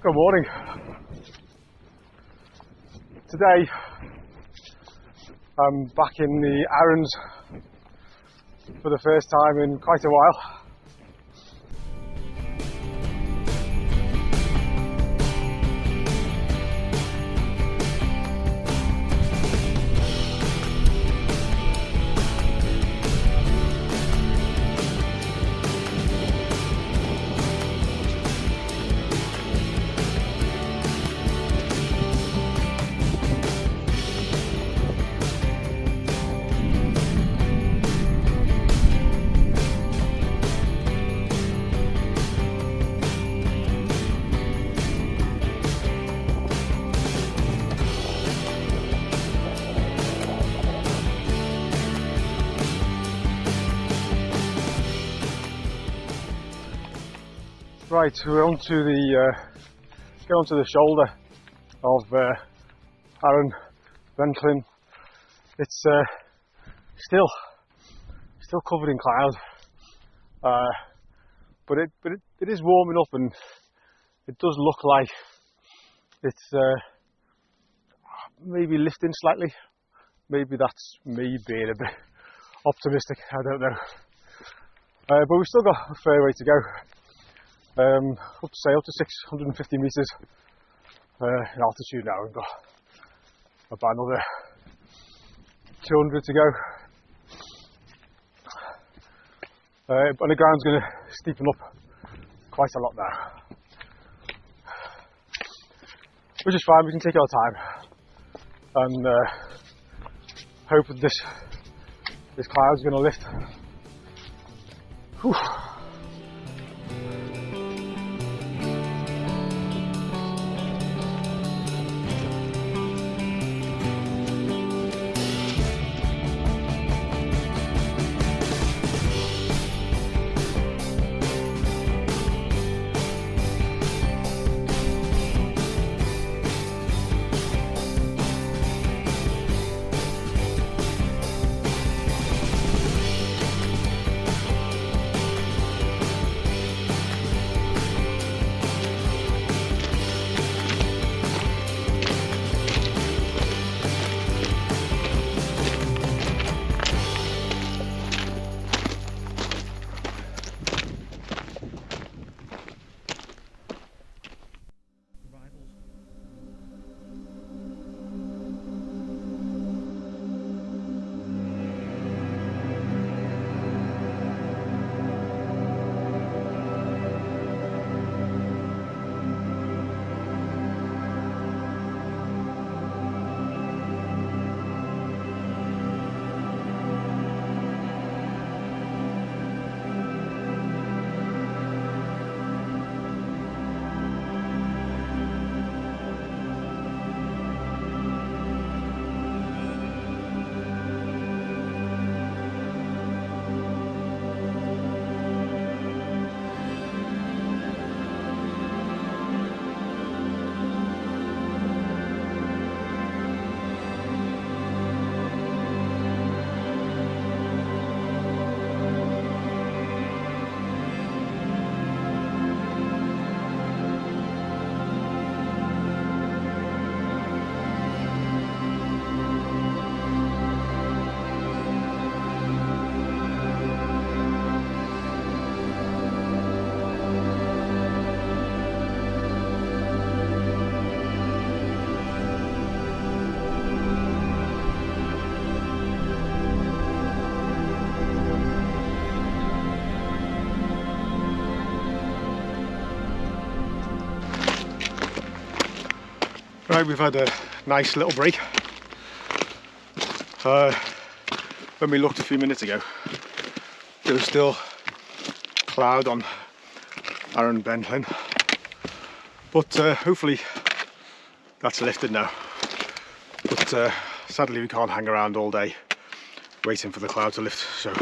Good morning. Today I'm back in the Arrans for the first time in quite a while. Right, we're onto the shoulder of Arran Benllyn. It's still covered in cloud, but it is warming up, and it does look like it's maybe lifting slightly. Maybe that's me being a bit optimistic. I don't know, but we've still got a fair way to go. Up to 650 metres in altitude now. We've got about another 200 to go. And the ground's going to steepen up quite a lot now, which is fine. We can take our time and hope that this cloud's going to lift. Whew. Right, we've had a nice little break. When we looked a few minutes ago, there was still cloud on Arran Benllyn, but hopefully that's lifted now. But sadly we can't hang around all day waiting for the cloud to lift, so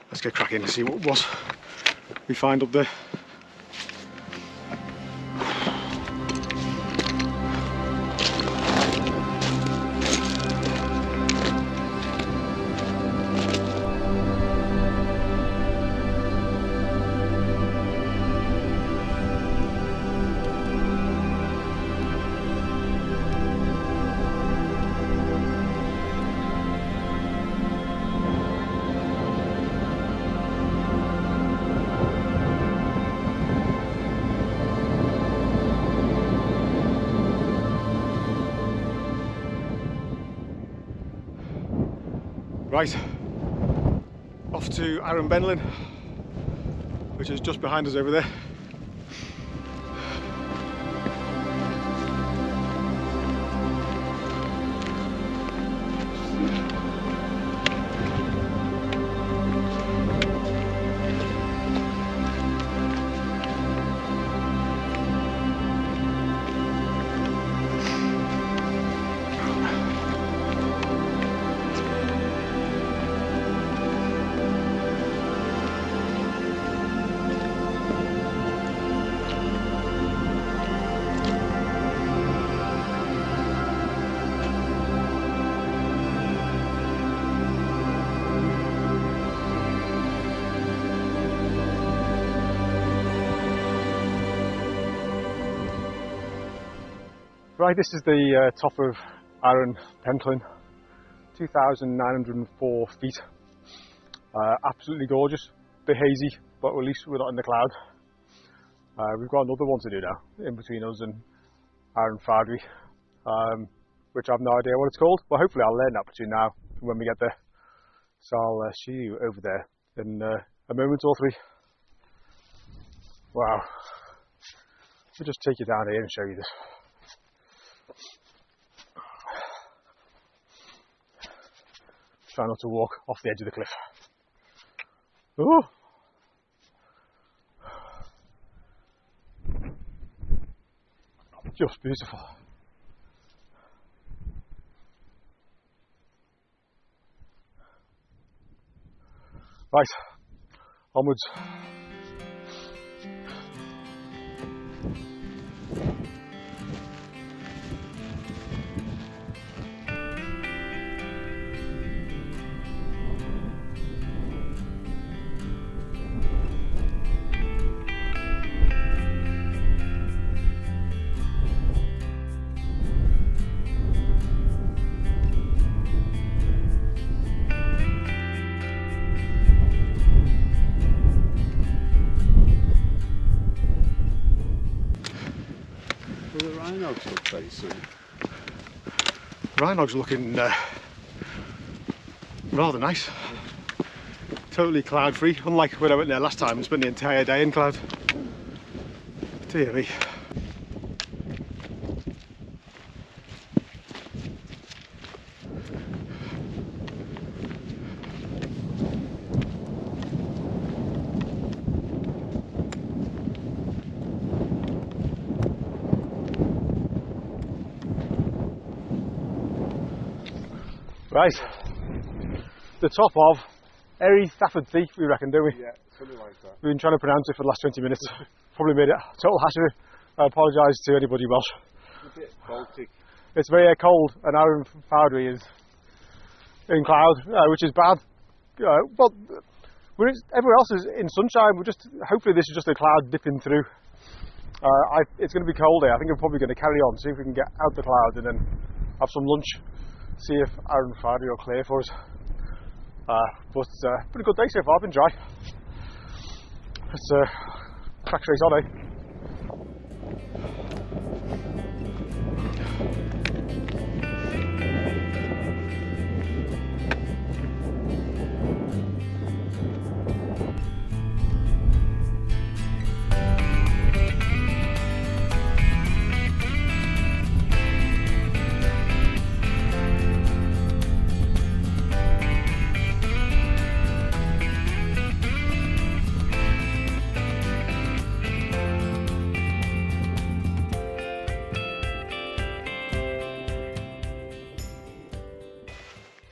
let's get cracking and see what we find up there. Right, off to Arran Benlin, which is just behind us over there. Right, this is the top of Arran Penllyn, 2,904 feet. Absolutely gorgeous, a bit hazy, but at least we're not in the cloud. We've got another one to do now, in between us and Arran Phadwy, which I have no idea what it's called, but hopefully I'll learn that between now and when we get there. So I'll see you over there in a moment or three. Wow, I'll just take you down here and show you this. Try not to walk off the edge of the cliff. Ooh. Just beautiful. Right, onwards. Well, the Rhinogs look very soon. Rhinogs looking rather nice. Totally cloud free, unlike when I went there last time and spent the entire day in cloud. Dear me. Right, the top of Ery Stafford Sea, we reckon, don't we? Yeah, something like that. We've been trying to pronounce it for the last 20 minutes. Probably made it a total hash of it. I apologise to anybody Welsh. It's a bit Baltic. It's very cold, and Arran Phadwy is in cloud, which is bad. Well, everywhere else is in sunshine. Hopefully this is just a cloud dipping through. It's going to be cold here. I think we're probably going to carry on, see if we can get out the cloud and then have some lunch. See if Arran Phadwy will clear for us. But pretty good day so far, been dry. Let's crack straight on, eh?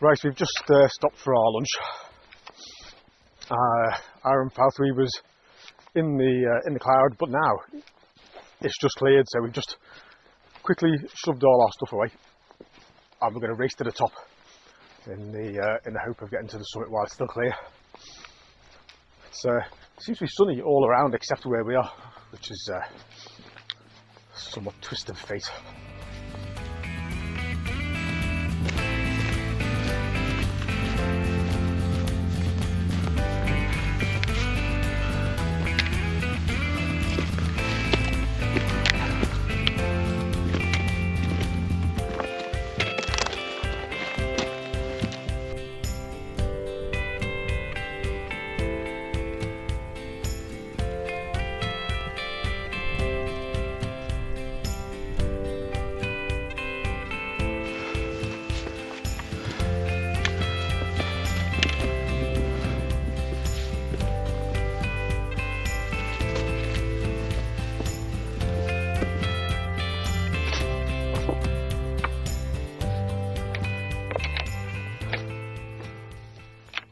Right, we've just stopped for our lunch. Arran Phadwy was in the cloud, but now it's just cleared, so we've just quickly shoved all our stuff away, and we're going to race to the top in the hope of getting to the summit while it's still clear. It seems to be sunny all around except where we are, which is somewhat twist of fate.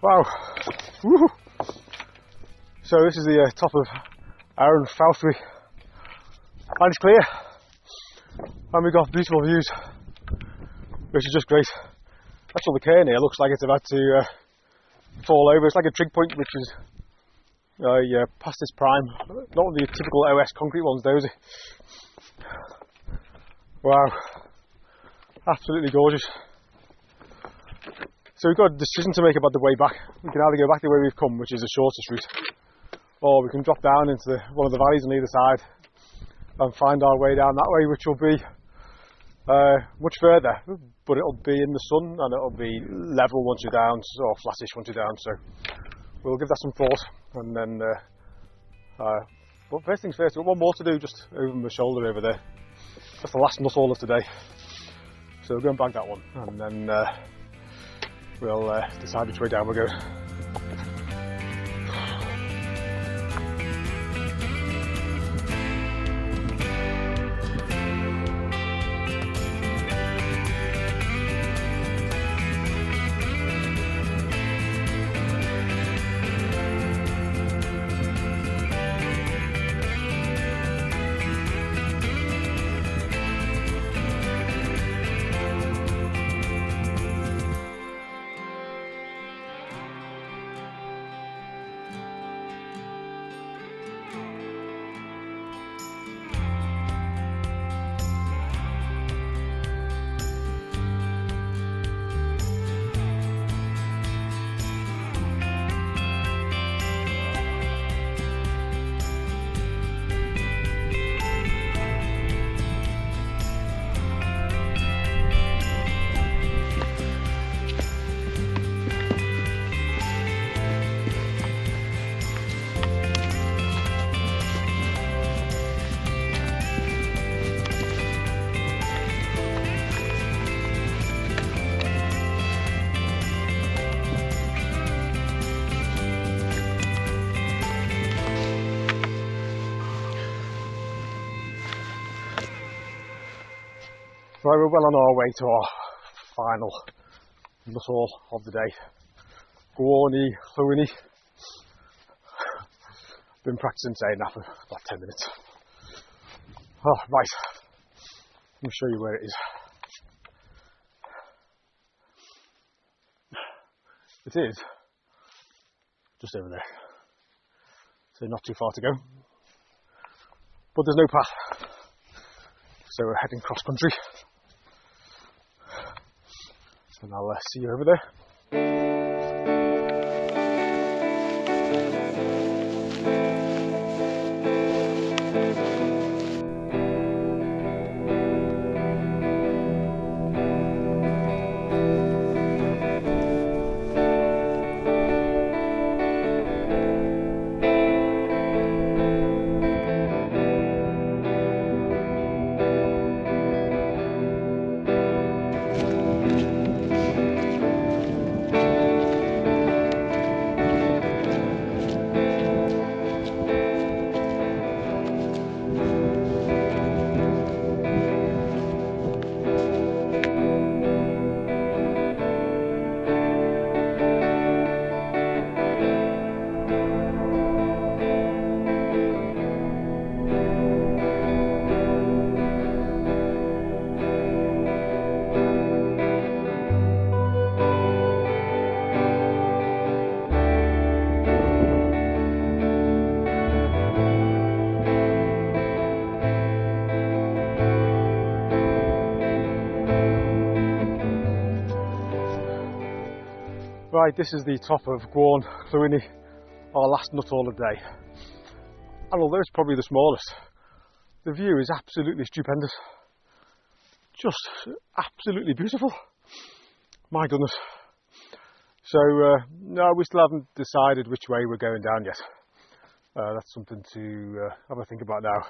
Wow. Woo. So this is the top of Arran Fawlty. And it's clear. And we've got beautiful views, which is just great. That's all the cairn here looks like it's about to fall over. It's like a trig point, which is past its prime. Not the typical OS concrete ones, those. Wow. Absolutely gorgeous. So we've got a decision to make about the way back. We can either go back the way we've come, which is the shortest route, or we can drop down into one of the valleys on either side and find our way down that way, which will be much further, but it'll be in the sun and it'll be level once you're down, or flattish once you're down. So we'll give that some thought, and then but first things first, I've got one more to do just over my shoulder over there. That's the last nut all of today, so we'll go and bag that one, and then we'll decide which way down we're going. Right, we're well on our way to our final nut of the day. Gwarny Llwynni. Been practicing saying that for about 10 minutes. Oh, right, let me show you where it is. It is just over there, so not too far to go, but there's no path, so we're heading cross country. And I'll see you over there. Right, this is the top of Gwarn Llwynni, our last nut all of the day. And although it's probably the smallest, the view is absolutely stupendous. Just absolutely beautiful. My goodness. So, no, we still haven't decided which way we're going down yet. That's something to have a think about now.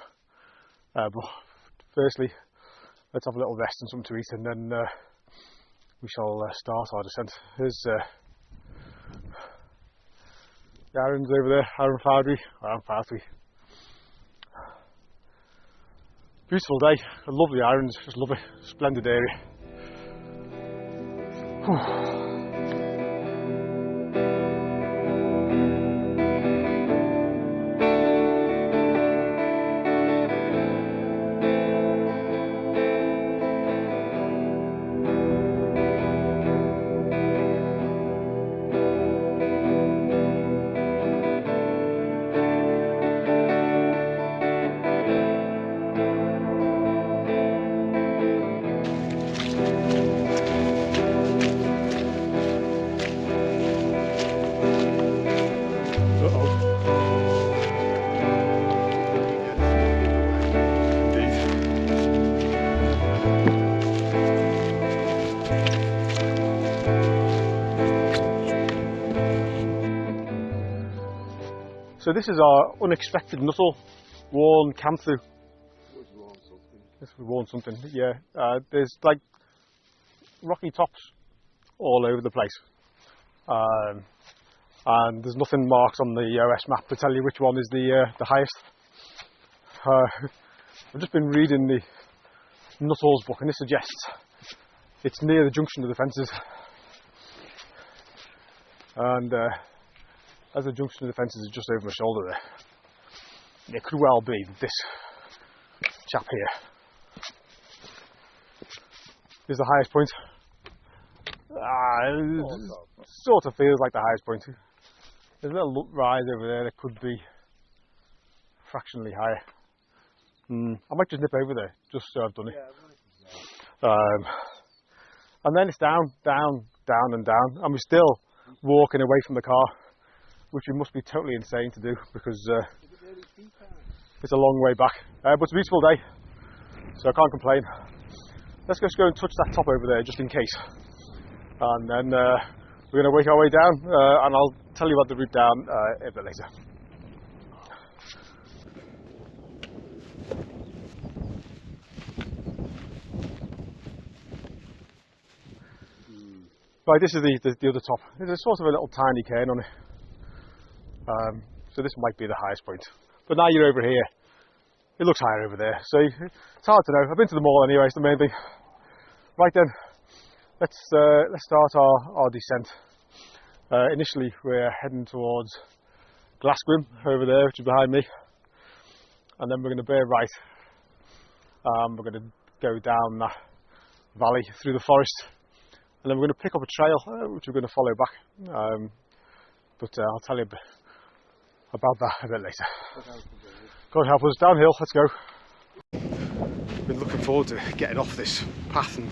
But firstly, let's have a little rest and something to eat, and then we shall start our descent. Here's Arran's over there, Arran Fawlty. Beautiful day, a lovely Arran's, just lovely, splendid area. Whew. So this is our unexpected Nuttall, worn Canthu. Was wrong something. This was worn something, yeah. There's like rocky tops all over the place. And there's nothing marked on the OS map to tell you which one is the highest. I've just been reading the Nuttall's book, and it suggests it's near the junction of the fences. And as the junction of the fences is just over my shoulder there, it could well be this chap here is the highest point. It sort of feels like the highest point. There's a little rise over there that could be fractionally higher. I might just nip over there, just so I've done it. And then it's down, down, down and down, and we're still walking away from the car, which we must be totally insane to do, because it's a long way back. But it's a beautiful day, so I can't complain. Let's just go and touch that top over there, just in case. And then we're going to work our way down, and I'll tell you about the route down a bit later. Right, this is the other top. There's sort of a little tiny cairn on it. So this might be the highest point. But now you're over here, it looks higher over there. So it's hard to know. I've been to them all anyway, it's the main thing. Right then, let's start our descent. Initially we're heading towards Glasgwym over there, which is behind me. And then we're going to bear right. We're going to go down that valley through the forest. And then we're going to pick up a trail, which we're going to follow back. But I'll tell you a bit about that a bit later. God help us, downhill, let's go. Been looking forward to getting off this path and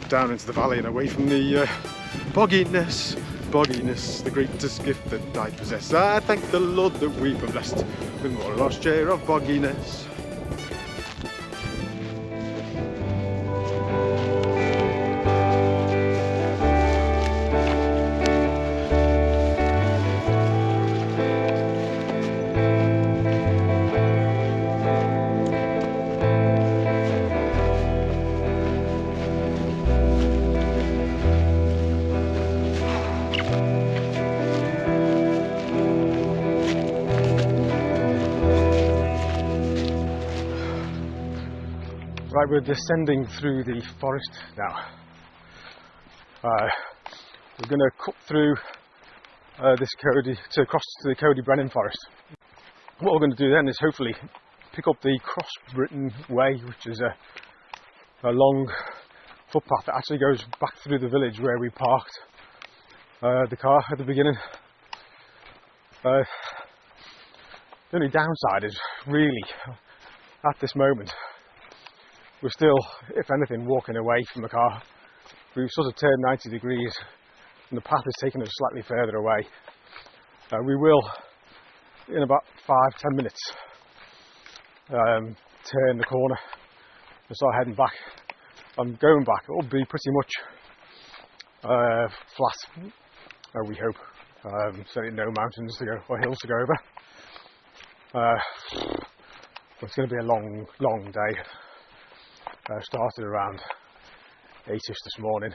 down into the valley and away from the bogginess, the greatest gift that I possess. I thank the Lord that we were blessed with more than our share of bogginess. Right, we're descending through the forest now. We're going to cut through this Cody to cross to the Cody Brennan forest. What we're going to do then is hopefully pick up the Cross Britain Way, which is a long footpath that actually goes back through the village where we parked the car at the beginning. The only downside is really, at this moment, we're still, if anything, walking away from the car. We've sort of turned 90 degrees and the path is taking us slightly further away. We will, in about 5-10 minutes, turn the corner and start heading back. I'm going back, it'll be pretty much flat, we hope. Certainly no mountains to go, or hills to go over. It's going to be a long, long day. Started around 8ish this morning.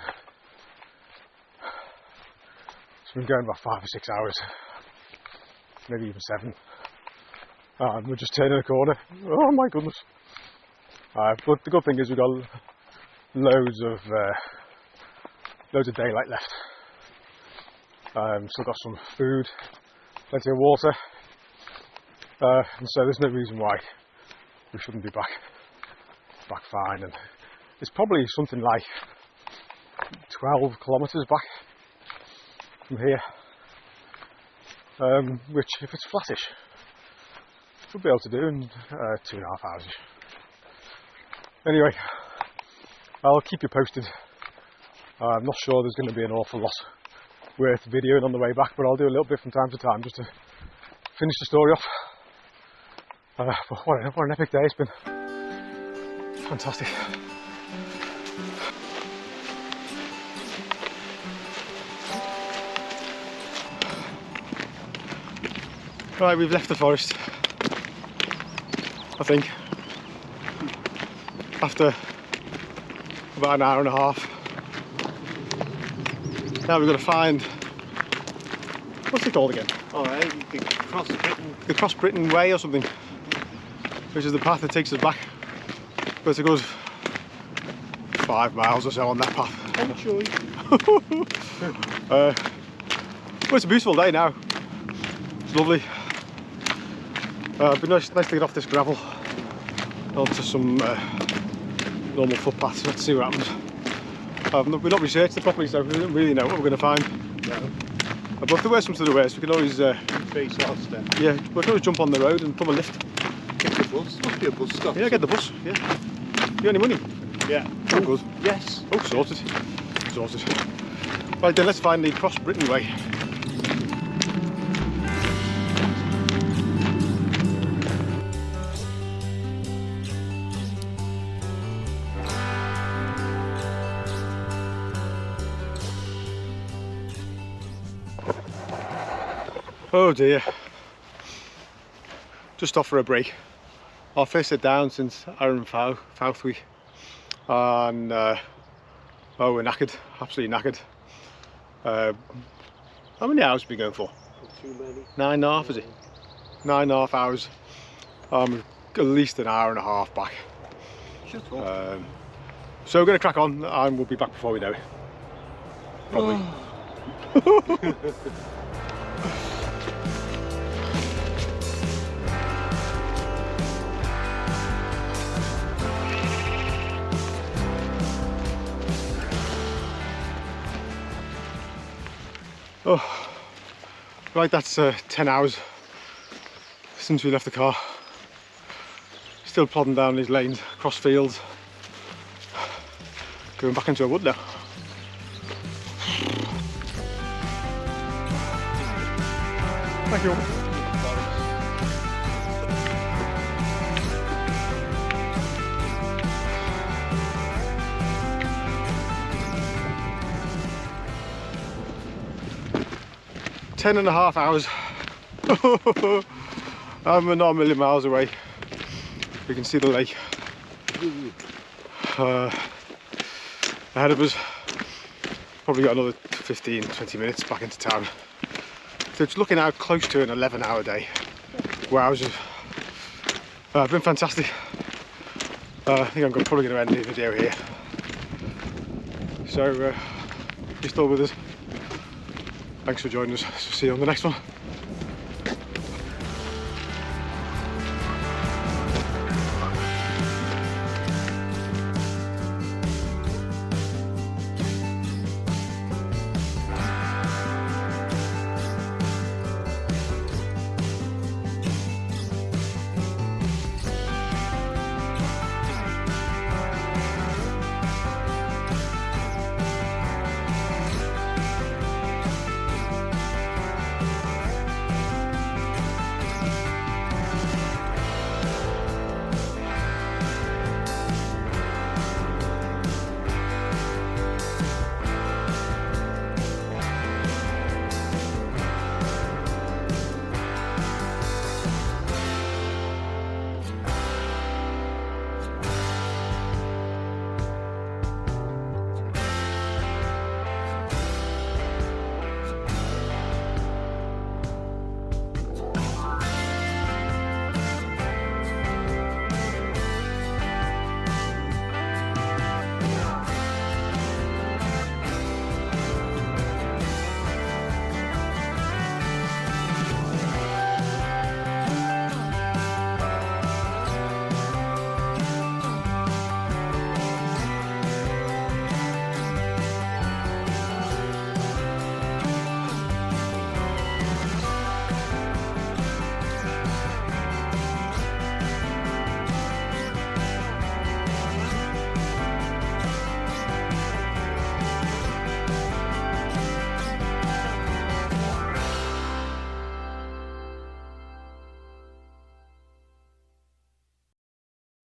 It's been going about 5 or 6 hours, maybe even 7. We're just turning a corner. Oh my goodness! But the good thing is we've got loads of daylight left. Still got some food, plenty of water, and so there's no reason why we shouldn't be back fine. And it's probably something like 12 kilometres back from here, which, if it's flattish, we'll be able to do in 2.5 hours. Anyway, I'll keep you posted. I'm not sure there's going to be an awful lot worth videoing on the way back, but I'll do a little bit from time to time just to finish the story off. But what an epic day it's been. Fantastic. Right, we've left the forest, I think, after about an hour and a half. Now we've got to find, what's it called again? Alright, the Cross Britain. The Cross Britain Way or something, which is the path that takes us back. But it's a good 5 miles or so on that path. Enjoy. Well, it's a beautiful day now. It's lovely. It'd be nice to get off this gravel onto some normal footpaths. Let's see what happens. We've not researched it properly, so we don't really know what we're going to find. No. But if the worst comes to the worst, we can always Face our step. yeah, we can always jump on the road and put a lift. Get the bus. Must be a bus stop. Yeah, get the bus. Yeah. You got any money? Yeah. Oh, good. Yes. Oh, sorted. Sorted. Right then, let's find the Cross Britain Way. Oh dear. Just off for a break. Our first sit down since Aaron Fouthwy. And oh, we're knackered, absolutely knackered. How many hours have we been going for? Too many. 9.5 is it? 9.5 hours. At least an hour and a half back. Shut up. So we're going to crack on and we'll be back before we know it. Probably. Oh, right, that's 10 hours since we left the car. Still plodding down these lanes, across fields, going back into a wood now. Thank you. Ten and a half hours. And we're not a million miles away. We can see the lake ahead of us. Probably got another 15-20 minutes back into town. So it's looking out close to an 11-hour day. Wow, it's been fantastic. I think I'm probably going to end the video here. So if you're still with us, thanks for joining us. See you on the next one.